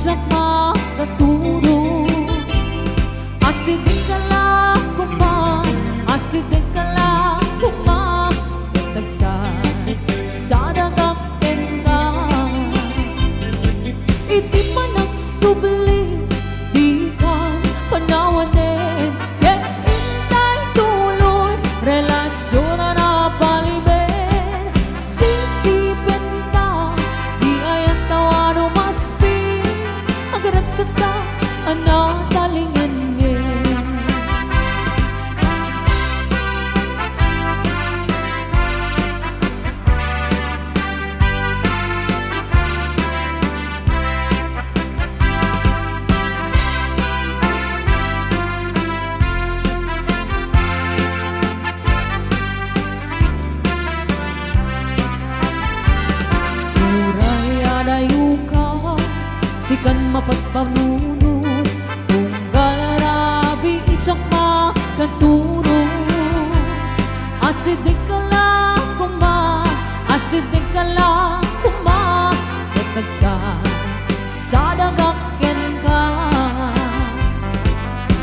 siya makatulog. Asidin ka lang kumang, asidin ka lang kumang, tagsan sa dagakin ka. Iti pa nagsubli, di ka panawanin, ket intay tuloy, relasyon na napalibin. Sisipin ka, di ay ang tawa numaspi, agragsak ka, anatalingin ngin. Sikan mapagpanunod kung galarabi itsak makatulog. Asidin ka lang kuma, asidin ka lang kuma, katagsa sa dagakin ka.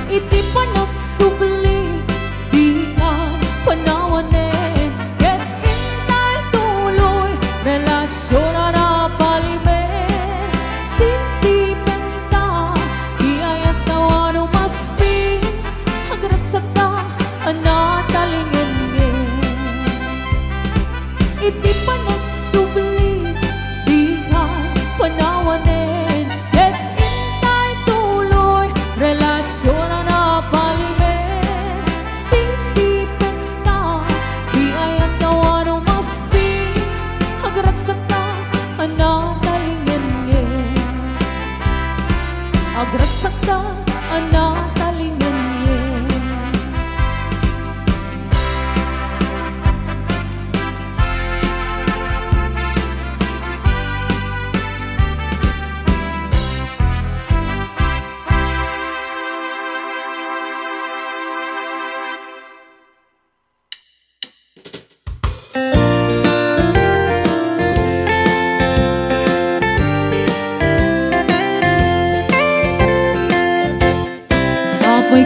Iti pa nagsubli, di ka panawanin, ket intay tuloy, relasyon na napalibin. Iti pa nagsubli, di ka panawanin, ket intay tuloy, relasyon na napalibin. Sisipin ka, di ay ang tawa numaspi, agragsak ka, anatalingin. Agragsak ka, anatalingin.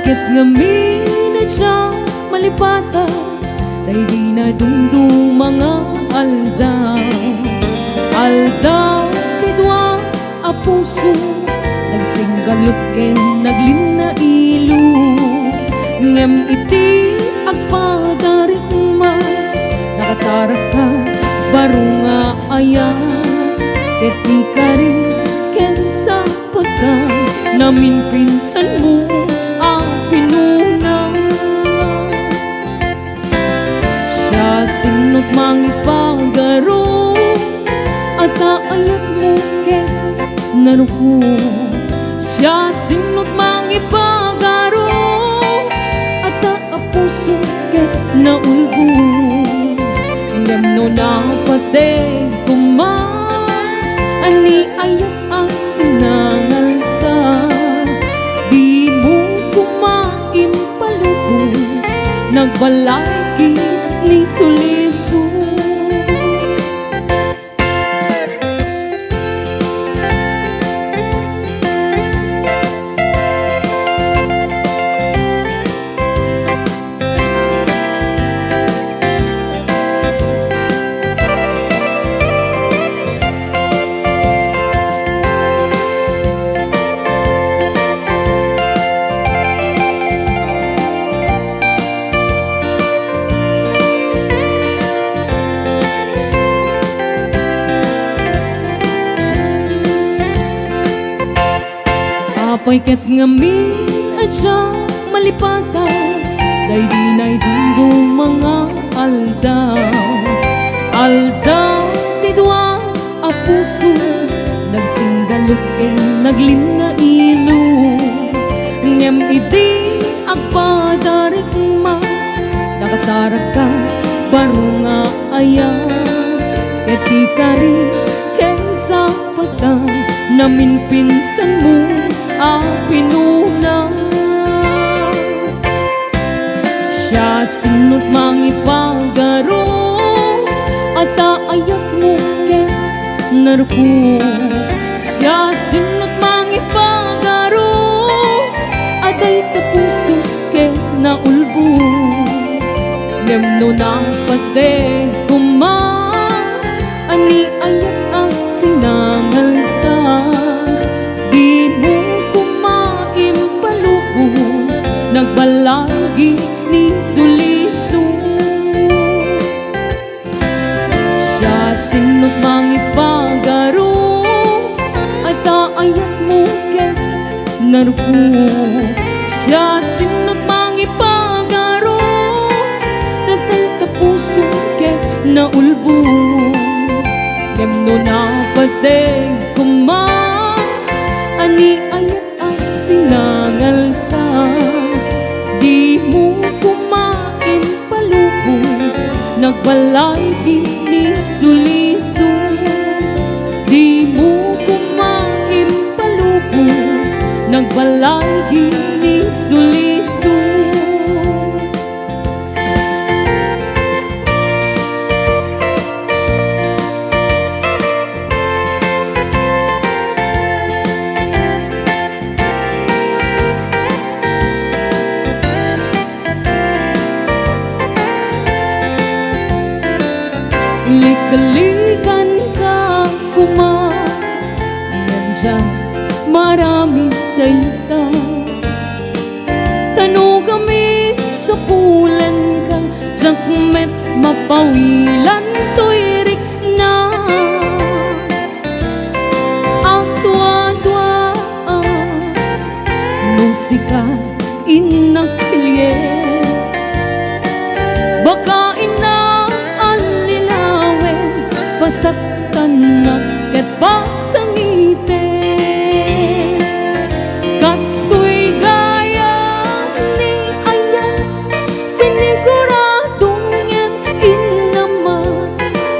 Ket ngamin na siyang malipatan, tay di na dumdum mga aldaw. Aldaw, tidwa, a puso, nagsinggalot ken naglina ilo. Ngem iti agpadarit man, nakasarap ka, baro nga ayan. Ket di ka rin ken sa pagka, namin pinsan mo pinuna. Siya sinot mangipagaro, at aayat mo ken naruko. Siya sinot mangipagaro, at aapuso ken naulbo. Ngam no napateg kuman, ani ayat asinangal ka. Di mo kumain palubos, nagbalay kin at liso-liso. Apay ket ngamin at siyang malipatan, day di na'y dumdum mga aldaw. Aldaw, tidwa, a puso, nagsinggalot ken naglina ilo. Ngem iti agpadarit man, nakasarap ka, baro nga ayan. Ket di ka rin ken sa pagka, namin pinsan mo ang pinuna. Siya sinot mangipagaro, at aayat mo ken naruko. Siya sinot Demno na pati kuma ani ayat ang sinangal ta. Di mo kumaimpalubos, nagbalagi ni suliso. Siya sinot mangipagaro at ayat mo ket narupo. Siya sinot mangipagaro puso ket naulbo. Demno na pateng kuma ani ayat ang sinangal ta. Di mo kumain palubos, nagbalay ni suliso. Di mo kumain palubos, nagbalay ni suliso. Lik-likan ka kuma, nandiyan marami dayta. Tano kami sa pulan ka, jakmet mapawilan tuirik na. Atwa-twa musika inakilye, baka pasaktan na ket pasangite. Kastoy gaya ni ayan, siniguradong yan inaman.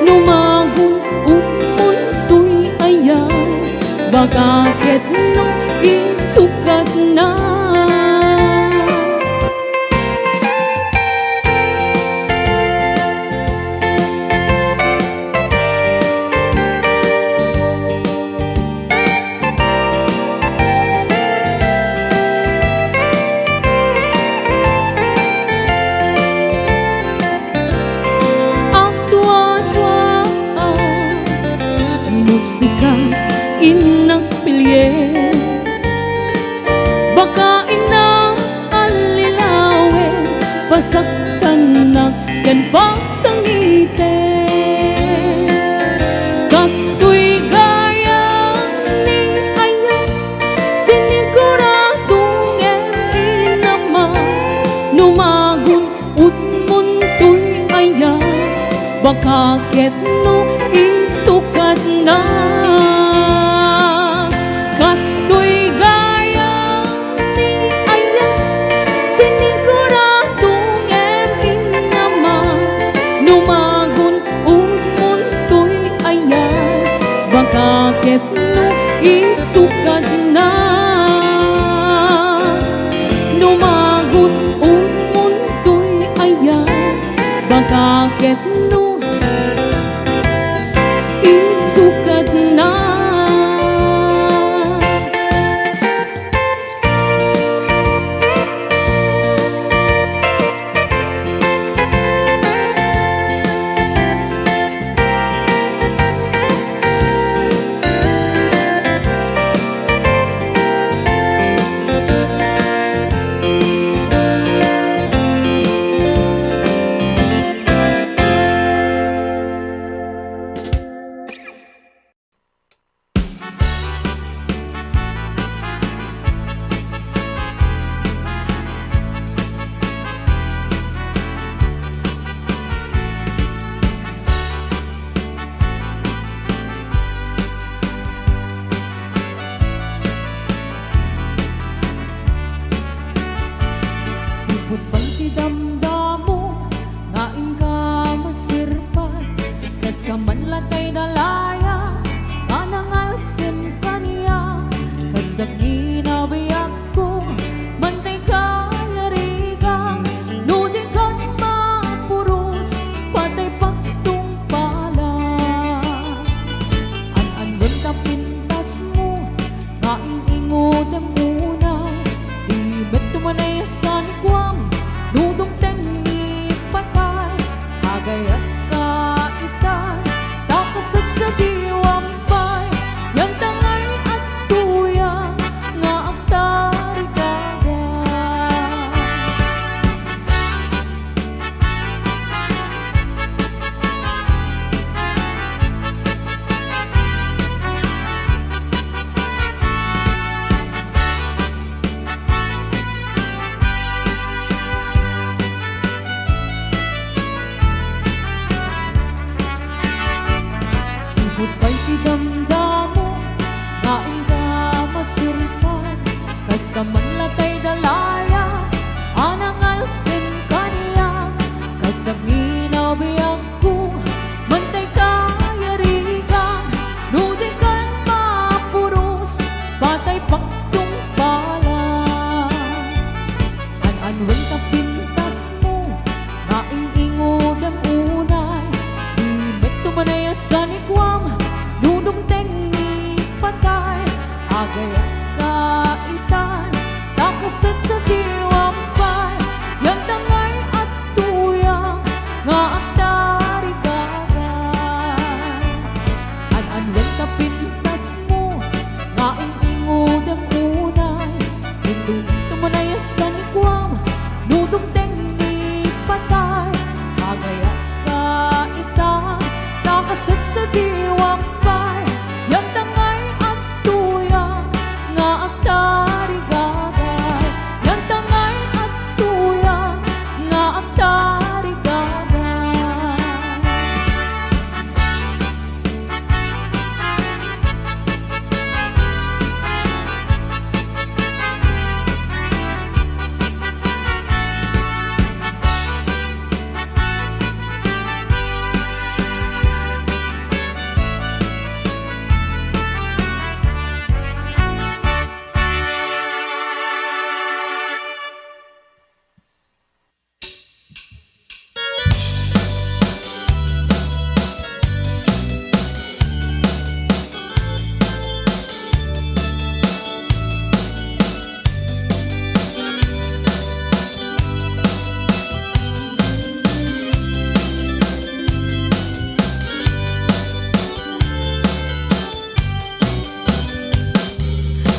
Numagun utmon to'y ayan, baka ket no isukat na. Musika inakpilye, baka inang alilawe, pasaktan na yan pasangite. Kastoy gaya ni ayan, siniguradong inaman. Numagun utmon to'y ayan, baka ket no isukat na. Kastoy gaya ni ayan, siniguradong inaman. Numagun utmon to'y ayan, baka ket no isukat na. Numagun utmon to'y ayan, baka ket no isukat na. Sipot pang tidamdamo, ngain ka masirpan, kas ka man latay dalaya, manangal sim kaniya, kasak inabiyak ko, mantay ka yarigang, nudi kan mapuros, patay pagtung pala. An-an ka pintas mo, ngain ingod ang muna, di bet tumanay sa nikwang, nudong tengi patay,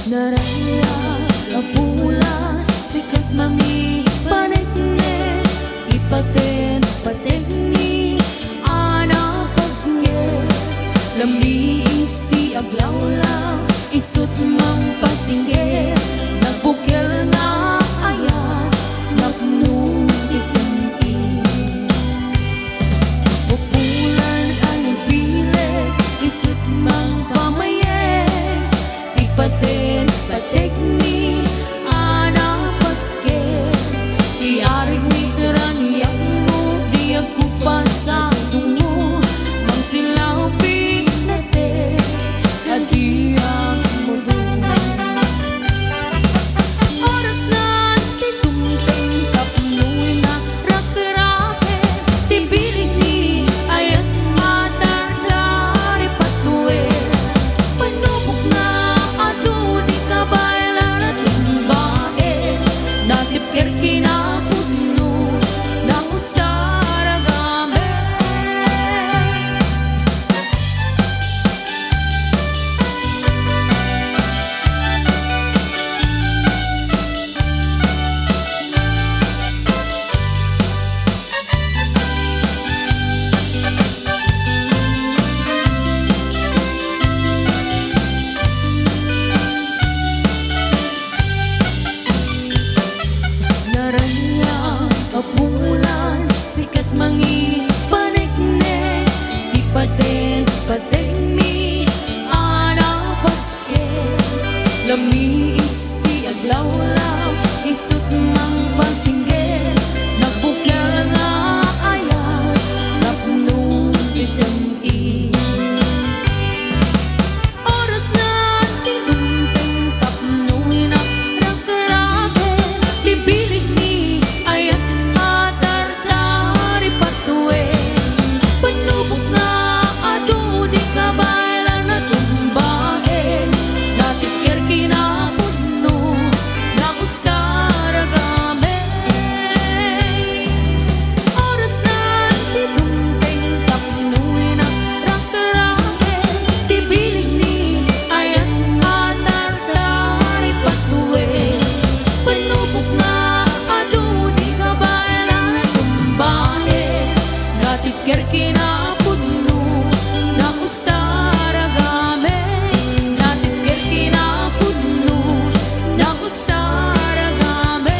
Naraya apulan sikat mangi panekne ipaten patekni ana pasnge lambi isti aglawla isut mang pasingge nagbukel na ayan napnong isinti upulan ang bile isut mang pamaye ipaten patekni ana paske iarig ni teraniyak mo di ako pasado mang silaw pinate adiyak mo doon oras na titumpeng kapnuy na rakrake tibilig ni ayat matardari patuwe panubok na ado di kabayla na tumbae natipker kinapudno na usaragame naranya apulan sikat mangi panekne ipaten patekni ana paske lami isti aglawlaw isut mang pasingge nagbukyal nga ayan napnong isanti oras na tinumpeng tapnoy na rakrake tibilig ni ayat matardari patuwe panubok na ado di kabayla na tumbae natipker kinapudno na usaragame oras na tinumpeng tapnoy na rakrake tibilig ni ayat matardari patuwe panubok na ado di kabayla na tumbae natipker kinapudno na usaragame natipker kinapudno na usaragame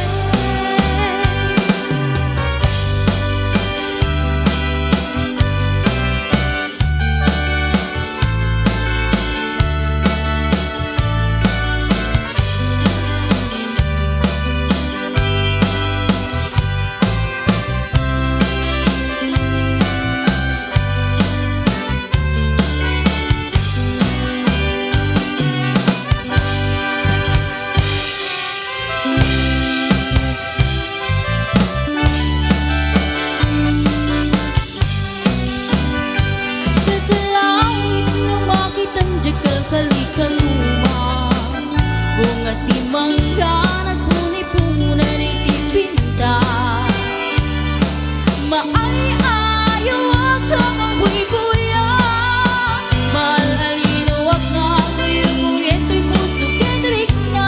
Kakalawit nga makitang jagal kalikaluma bunga timangga nagpuni-punan itipintas maay ayaw akang ang buy-buya mahal alinoak na buy-buyeto'y puso kendrik na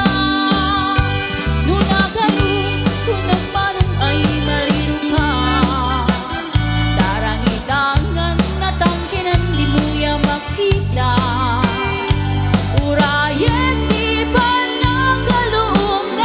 nunaganus kung nagmanong ay marino ka darangitangan na tangkinan di mo ya makita urayet di pa nagkaloong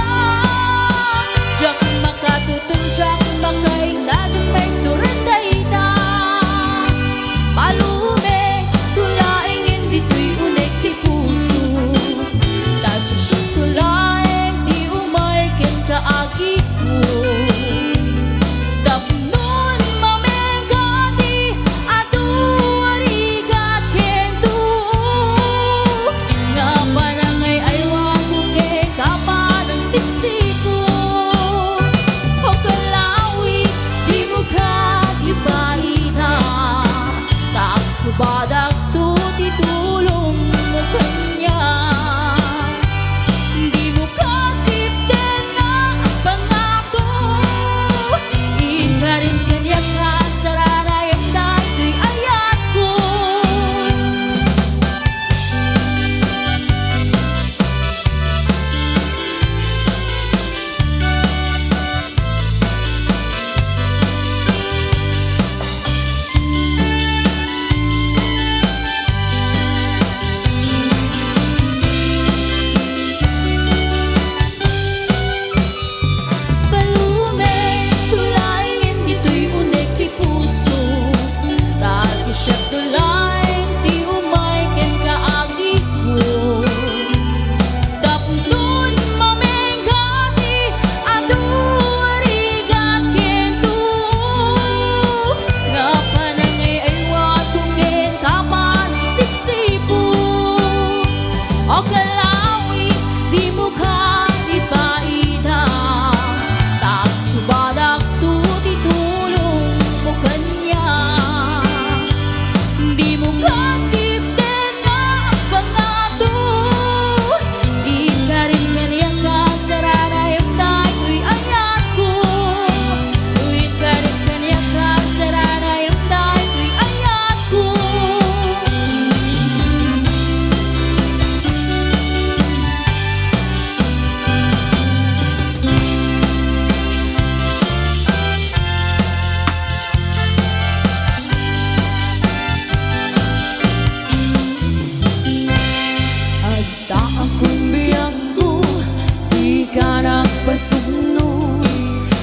pasugno,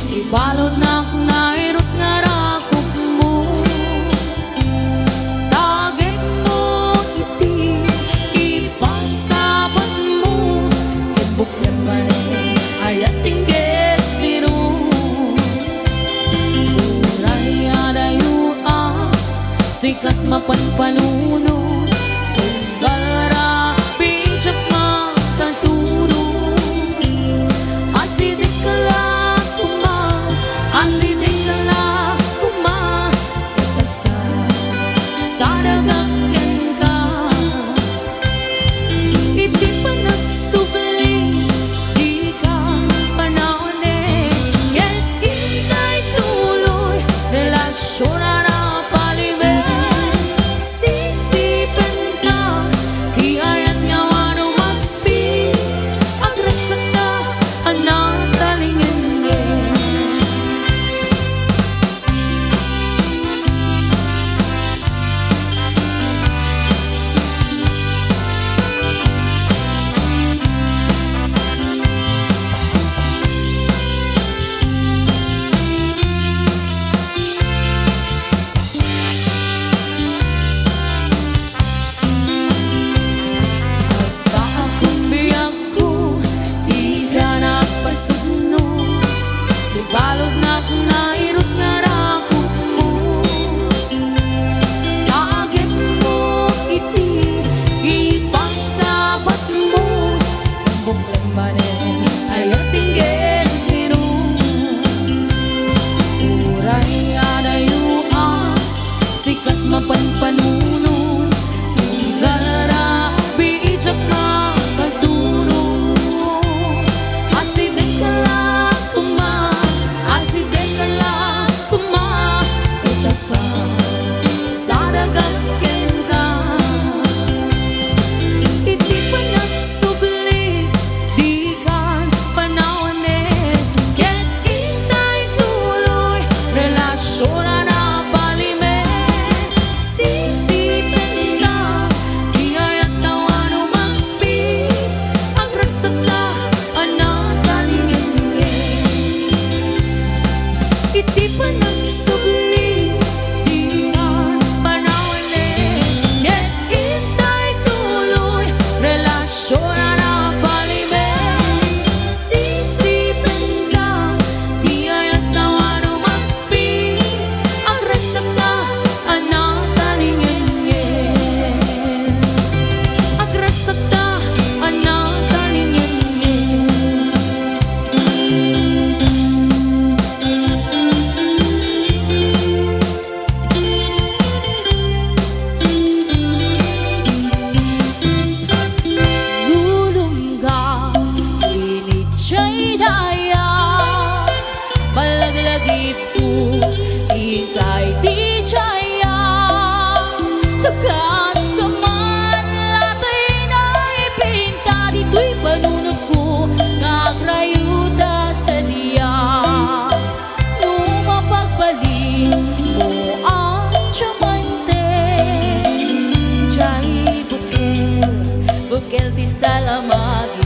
ibalod na nairot nga rakop mo. Tagik mo iti, ipasabat mo, kibukyan manin ayat tinggit biro. Uray adayo sikat mapanpanuno, gara bijak magkaturo. Asidik ka lang asidik ka lang sa dagagyan ka. Iti pa nagsubli, di ka panahon ken ikay tuloy, relasyon na napaliwen. Sisipen ka, di ayat nga wano maspi, agresak ka, anak talingin. Pasugno, ibalod na nairot nga rakop mo. Tagik mo iti, ipasabat mo, buklan manin ayat tinggit biro. Uray adayo sikat mapanpanuno, gara bijak magkaturo. Asidik ka lang itak sa dagagyan ka. Iti pa nagsubli, di ka panahon ken itay tuloy, relasyon na napalimen. Sisipen ka, di ayat na wano maspi, agresak ka, anak talingin. Iti pa nagsubli, di ka panahon ken itay tuloy, relasyon na napalimen. Sisipen ka, di ayat na wano maspi, agresak ka, anak talingin. Agresak ka, anak talingin. Chay daya, malaglagip ko, ikay di chaya. Takas ka man, latay na ipinta, dito'y panunod ko, kagrayuda sa diya. Nung mapagbalik mo ang tiyamante, chay bukel di salamagi.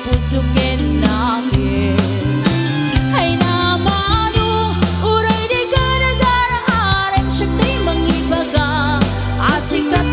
Pusukin namin ay namano, uray di gara-gara arem siya tayo mangibaga asikat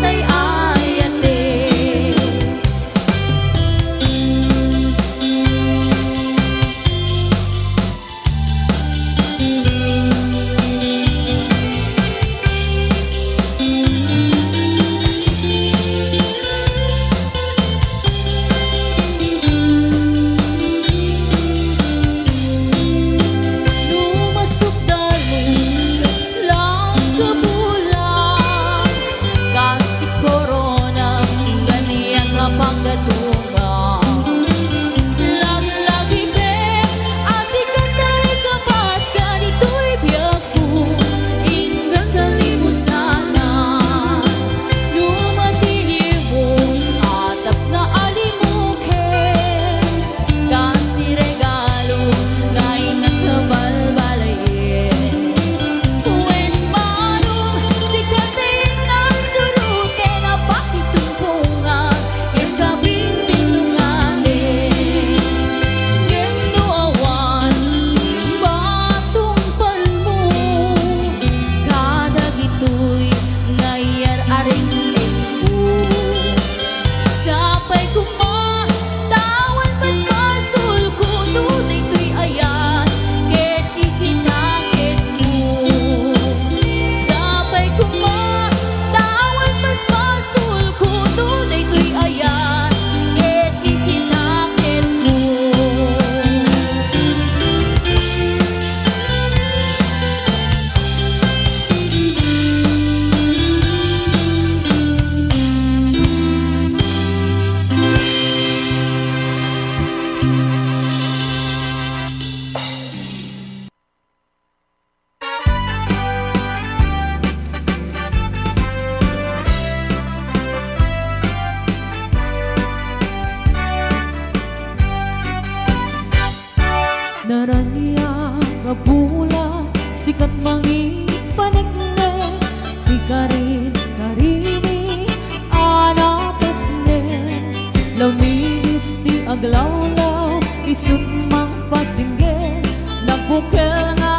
aglawlaw isut mang pasingge nagbukel nga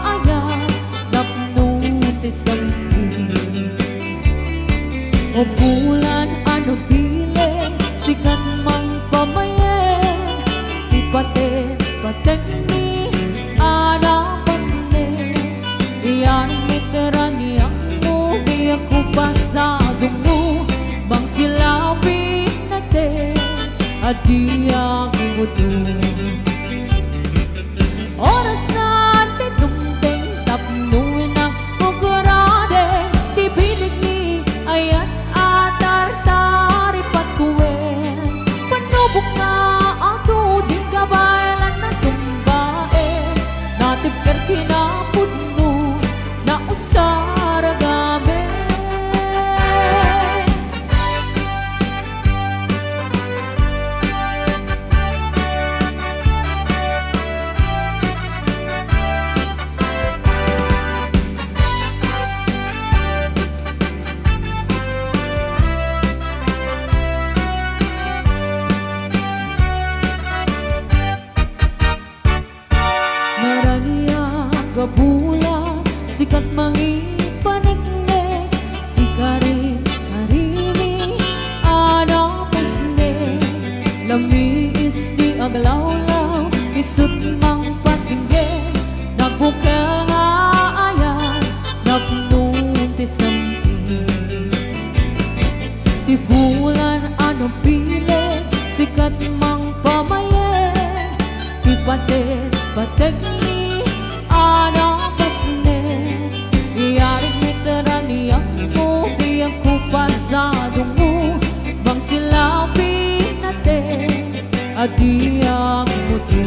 aya napnong tisampi o bulan ano bile sikat mang pamayen ipate patek ni ana pasne iyan miteran niyak mo di ako pasadong mo bang silapin natin at di ang imuto oras na titumteng tapnuin ang pagkarade di bilig ni ayat atar-tari patuwen panubok na ato di kabaylan na tumbaen natipker kinapudno na usara gamen gabula sikat mangipaneknek ikari karimi ana pasne lamiis di aglawlaw isut mang pasingge nagbukel nga ayan napnong tisampi di bulan ano pile sikat mang pamayen di patek ni ana pasne iyarig miteran niyak mo di ako pasadong mo bang silapin natin at di ang muto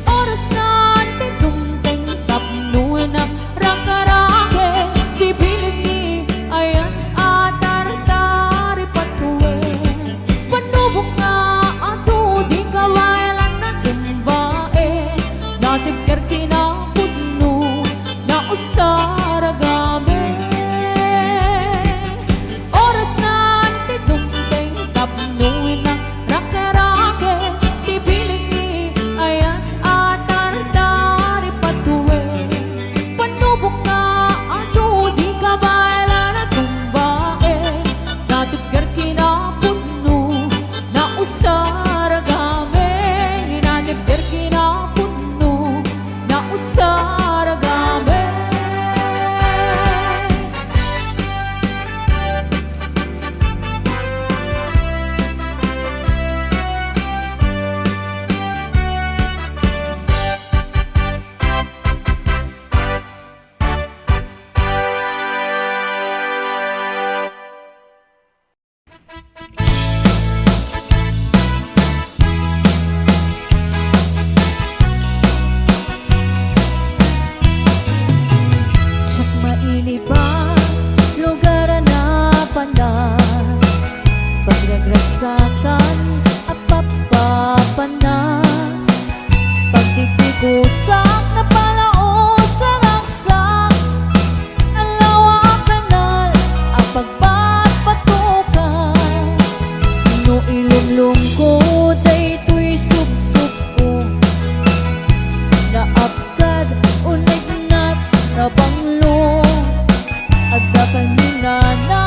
oras na titumteng tapnuin ang rakarake di bilig ni ayan atar-tari patuwen panubok nga ato di kawailan na tumbaen natipker kinapudno na usara gamen oras na titumteng tapnuin ang rakarake di bilig ni ayan atar-tari patuwen panubok nga ato di kabaylan na tumbaen natipker kinapudno na usara gamen natipker kinapudno na usara gamen siyak mailipan lugar na pandan pagregragsakan at papapanan pagdikdikusak na palao sa laksak ang lawa kanal ang pagpapatukan no ilumlungkod ay ito'y subsuko naapkad unig nat na banglo agda kanina na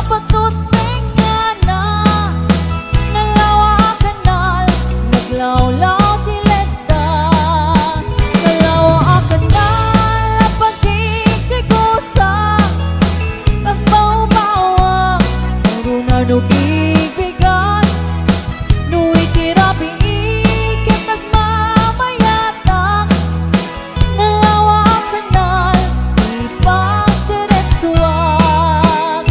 patuteng nga na nalawa kanal naglawlaw dileta nalawa kanal pagkikigusa nagbaw-bawa puro na nubigbigan no itirapi ikit nagmamayatang nalawa kanal ipagdiretsuan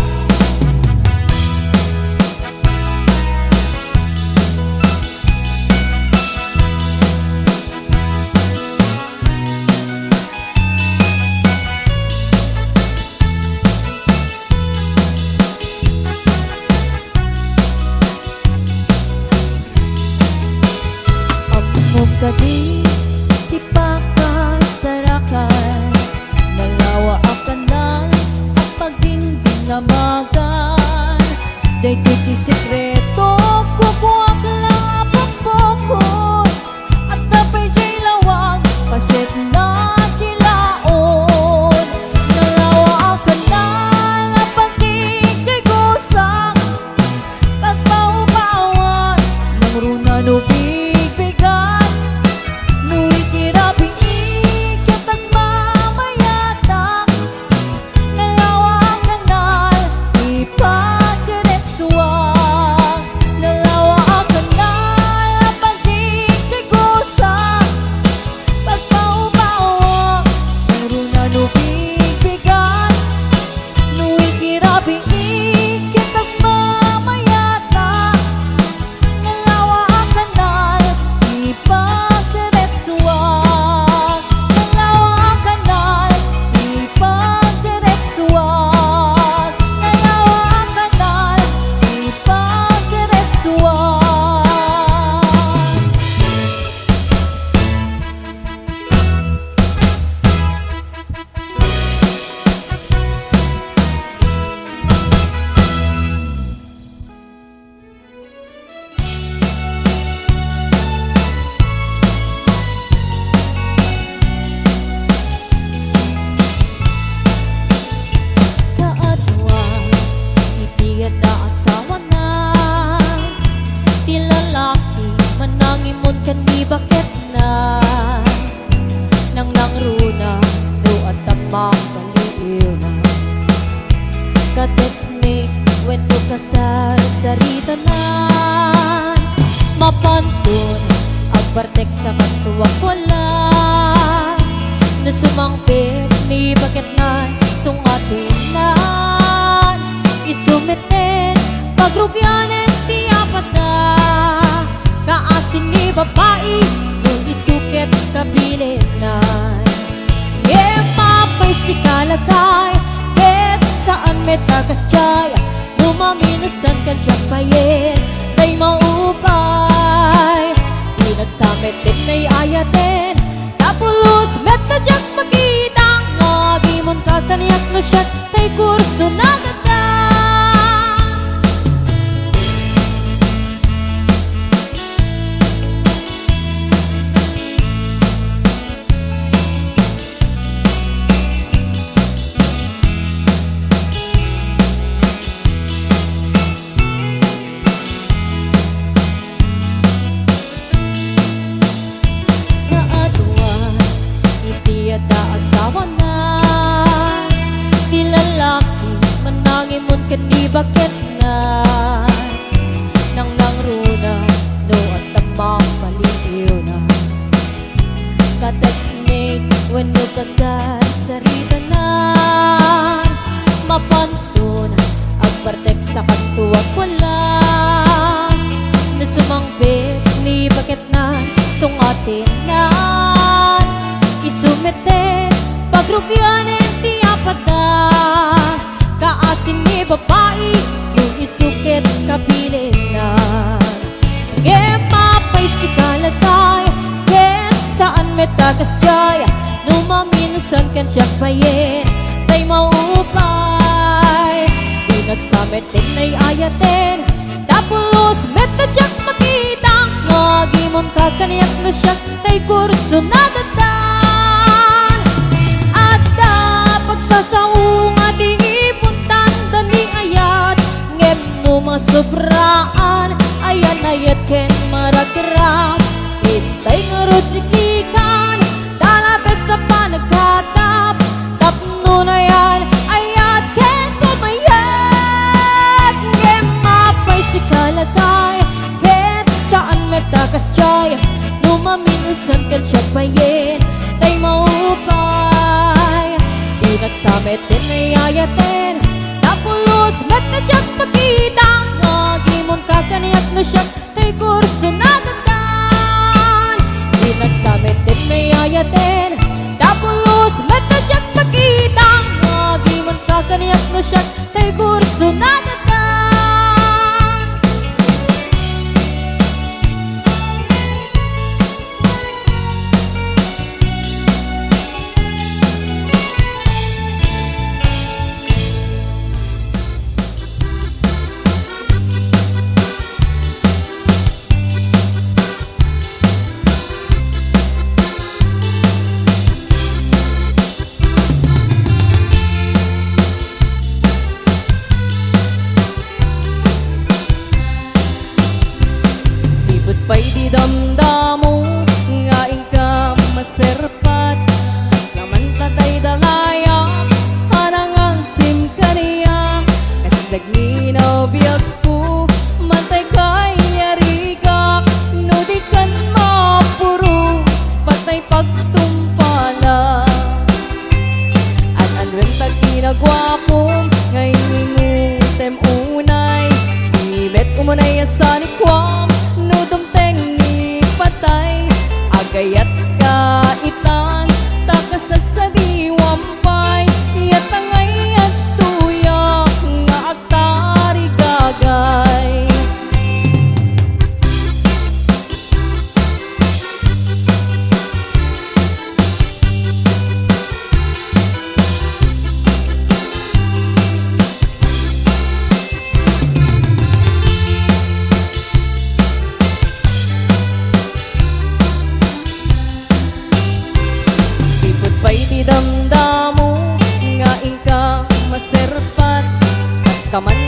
amog kadi di pakasarakan nalawa kanal at pagdinding namagan dahil di sekreto ko gabi kitag mamayata Nalawa ang kanal, di pagdiretsuan Nalawa ang kanal, di pagdiretsuan Nalawa ang kanal, di pagdiretsuan Kaadwa, ipiyada asawa na Ti lalaki, manangimon kan di bakit na Nang nangruna, do at tamang baliw na Ka-text me, when do kasar sarita na Mapantun, agbartek sa katuwag wala Nasumangpit, ni bakit na sungatin na Isumiten, pagrubyanin ti apat na Kaasin ni babae, yung isukit kabilin na Papay si kalagay, ket saan may tagas tiyay Lumaminasan kan siya payin, day maupay Di nagsamit din may ayatin Tapulos met na diyag makita Ngagimon kakaniyak no siya tay kurso na ganda Kaadwa, ipiyada asawa na Ti lalaki, manangimon ket di bakit na Nang nangruna, no at tamang baliw na Ka-text me, when no kasar sarita na Mapantun, agbartek sa katuwag wala Nasumangpit, ni bakit na sungatin na Isumite, pagrubyanin ti apat na Kaasin ni babae, yung isukit kabilin na Papay si kalagay, ket saan may tagas tiyay Lumaminasan kan siya payin, tay maupay Di nagsamit din may ayatin Tapulos met na diyag makita Ngagimon kakaniyak no siya tay kurso na datan Ada pagsasaunga di ipuntan dani ayat Ngem no masubraan ayan ayat ken maragirap Itay ngarod niklikan Dalabes sa panagkatap Tapno na yan ayat ken kumayat Ngem mapay si kalagay Ket saan may takas tiyay Lumaminasan kan siya payin Tay maupay Di nagsamit din ay ayatin Tapulos met na diyag makita Ngagimon kakaniyak no siya tay kurso na dandan Di nagsamit din ay ayatin Tapulos met na diyag makita Ngagimon kakaniyak no siya tay kurso na dandan Pa'y di damdamo nga ikaw maserpat Kas naman tatay dalaya Hanang ang sim kaniya Kas nagminaw biyag ko Mantay kay yari ka No di kan mapuros Patay pagtumpala An-anwen tag ginagwapo Ngay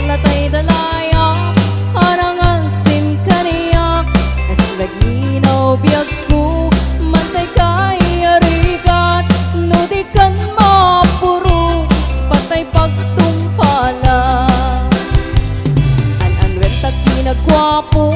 latay dalaya arangan sin kaniyak as naglinaw biyag ko mantay kay arigat no di kan mapurus patay pagtumpala an-anwet at kinagwapo